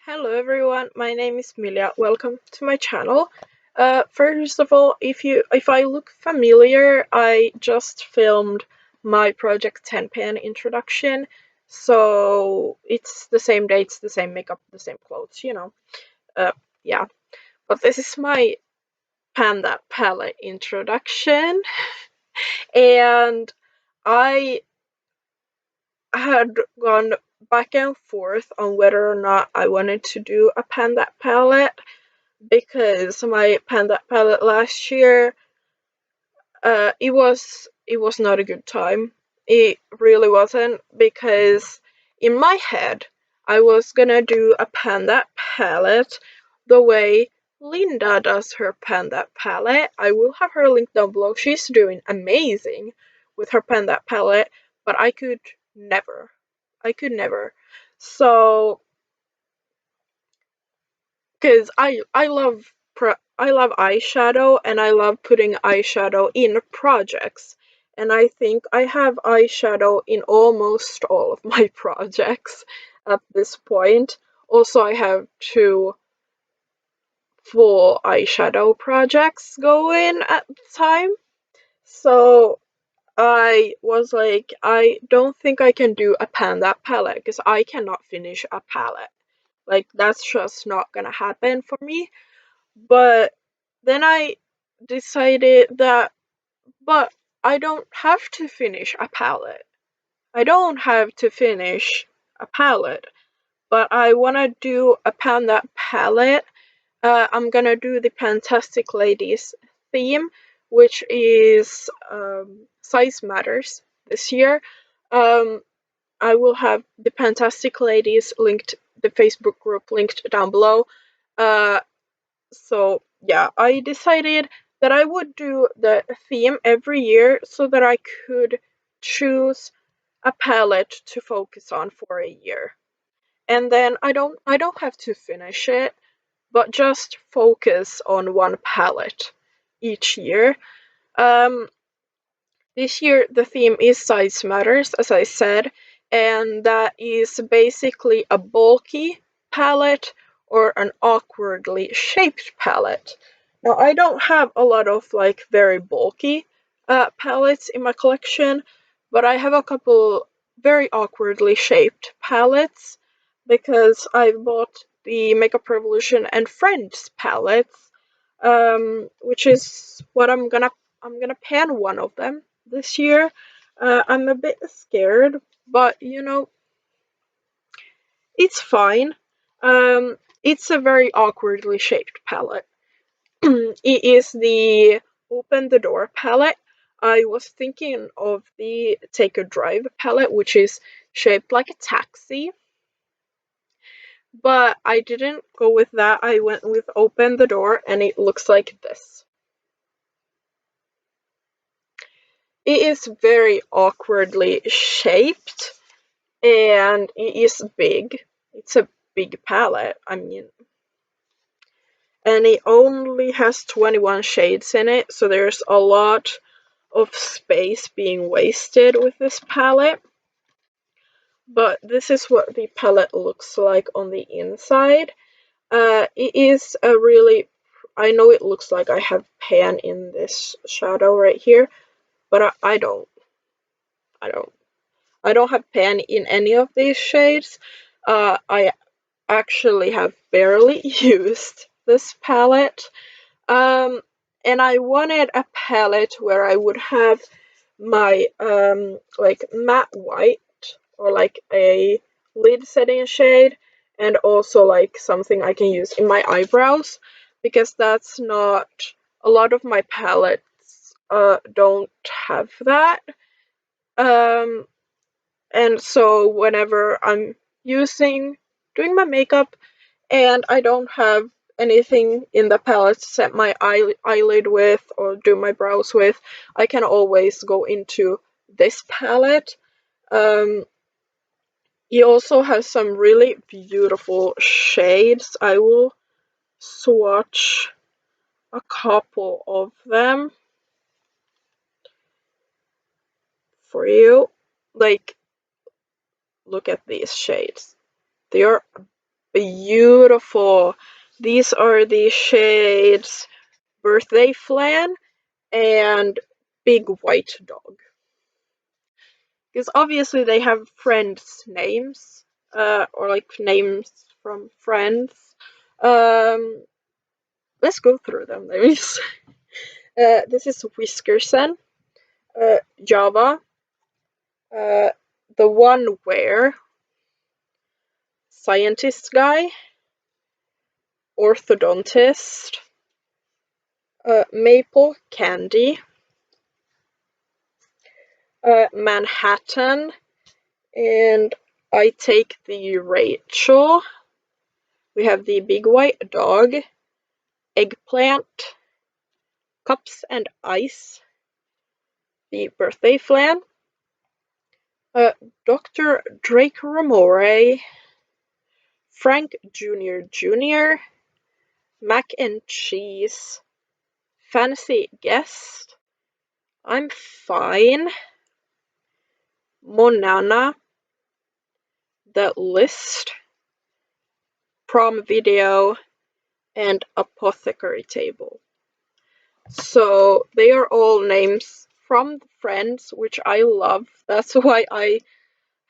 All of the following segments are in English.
Hello everyone, my name is Milia. Welcome to my channel. First of all, if I look familiar, I just filmed my Project 10 Pan introduction, so it's the same dates, the same makeup, the same clothes. Uh, yeah, but this is my Panda palette introduction, and I had gone back and forth on whether or not I wanted to do a Panda palette because my Panda palette last year, it was not a good time. It really wasn't, because in my head I was gonna do a Panda palette the way Linda does her Panda palette. I will have her link down below. She's doing amazing with her Panda palette, but I could never. I could never. So because I love eyeshadow, and I love putting eyeshadow in projects, and I think I have eyeshadow in almost all of my projects at this point. Also, I have two full eyeshadow projects going at the time, so I was like, I don't think I can do a Panda palette because I cannot finish a palette. Like, that's just not gonna happen for me. But then I decided that, but I don't have to finish a palette. I don't have to finish a palette, but I want to do a Panda palette. I'm gonna do the Fantastic Ladies theme, which is size matters this year. Um, I will have the Fantastic Ladies linked, the Facebook group linked down below. Uh, So yeah, I decided that I would do the theme every year so that I could choose a palette to focus on for a year. And then I don't have to finish it, but just focus on one palette each year. Um this year the theme is size matters, as I said, and that is basically a bulky palette or an awkwardly shaped palette. Now, I don't have a lot of like very bulky palettes in my collection, but I have a couple very awkwardly shaped palettes because I bought the Makeup Revolution and Friends palettes, which is what I'm gonna pan one of them this year. I'm a bit scared, but it's fine. It's a very awkwardly shaped palette. It is the Open the Door palette. I was thinking of the Take a Drive palette, which is shaped like a taxi, but I didn't go with that. I went with Open the Door, and it looks like this. It is very awkwardly shaped, and it is big. It's a big palette, I mean. And it only has 21 shades in it, so there's a lot of space being wasted with this palette. But this is what the palette looks like on the inside. It is a really, I know it looks like I have pan in this shadow right here, but I don't. I don't. I don't have pan in any of these shades. I actually have barely used this palette. Um, and I wanted a palette where I would have my like matte white, or like a lid setting shade, and also like something I can use in my eyebrows, because that's not, a lot of my palettes don't have that. Um and so whenever I'm using doing my makeup and I don't have anything in the palette to set my eyelid with or do my brows with, I can always go into this palette. Um, it also has some really beautiful shades. I will swatch a couple of them for you. Like, look at these shades. They are beautiful. These are the shades Birthday Flan and Big White Dog. Because obviously they have friends' names, or like names from friends. Um, let's go through them. This is Whiskerson, Java, uh, the one where, scientist guy, orthodontist, maple candy, Manhattan, and I take the Rachel. We have the big white dog, eggplant, cups and ice, the birthday flan, Dr. Drake Ramore, Frank Jr., mac and cheese, fancy guest, I'm fine, Monana, the list, prom video, and apothecary table. So they are all names from Friends, which I love. That's why I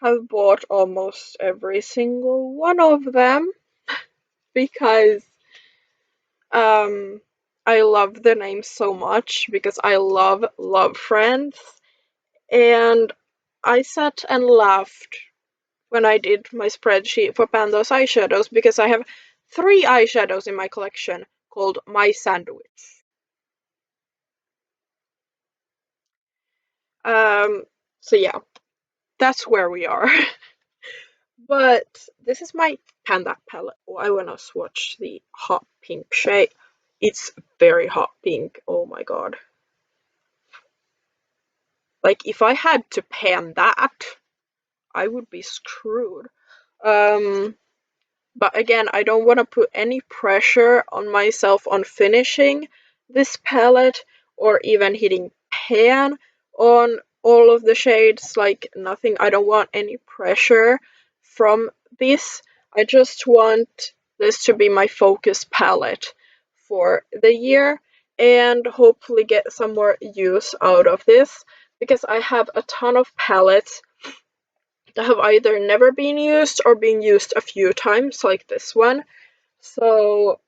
have bought almost every single one of them, because I love the names so much, because I love Friends. And I sat and laughed when I did my spreadsheet for Pando's eyeshadows, because I have 3 eyeshadows in my collection called My Sandwich. So yeah, that's where we are. But this is my Panda palette. Oh, I wanna swatch the hot pink shade. It's very hot pink. Oh my god. Like, if I had to pan that, I would be screwed. But again, I don't want to put any pressure on myself on finishing this palette or even hitting pan on all of the shades. Like, nothing. I don't want any pressure from this. I just want this to be my focus palette for the year and hopefully get some more use out of this, because I have a ton of palettes that have either never been used or been used a few times, like this one. So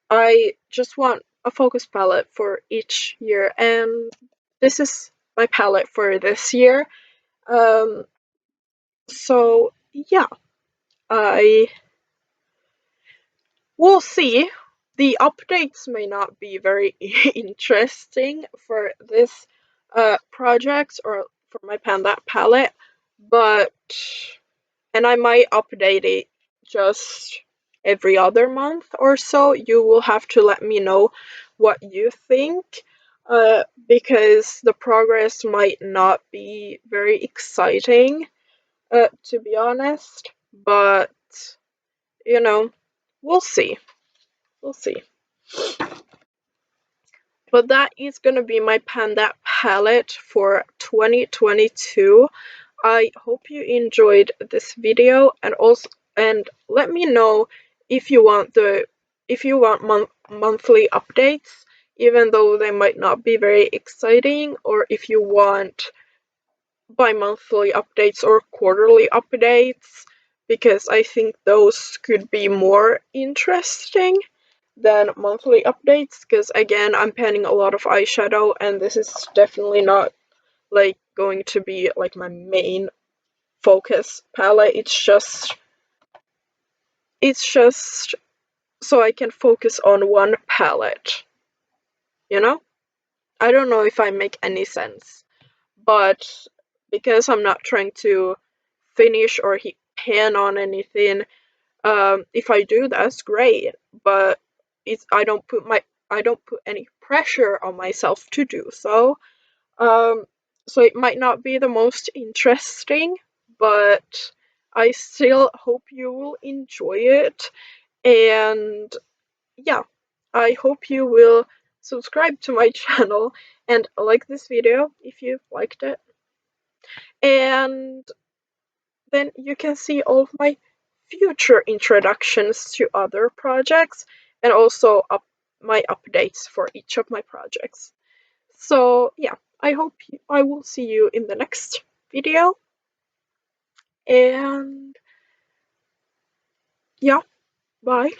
I just want a focus palette for each year, and this is my palette for this year. So yeah, I will see. The updates may not be very interesting for this project or for my Panda palette, but and I might update it just every other month or so. You will have to let me know what you think, because the progress might not be very exciting, to be honest. But, you know, we'll see. We'll see. But that is gonna be my Panda palette for 2022. I hope you enjoyed this video, and let me know if you want monthly updates, even though they might not be very exciting, or if you want bi-monthly updates or quarterly updates, because I think those could be more interesting than monthly updates, because again, I'm panning a lot of eyeshadow, and this is definitely not like going to be like my main focus palette. It's just so I can focus on one palette, you know? I don't know if I make any sense, but because I'm not trying to finish or hit pan on anything, if I do, that's great, but I don't put any pressure on myself to do so. So it might not be the most interesting, but I still hope you will enjoy it. And yeah, I hope you will subscribe to my channel and like this video if you liked it. And then you can see all of my future introductions to other projects and also my updates for each of my projects. So yeah, I hope I will see you in the next video. And yeah, bye.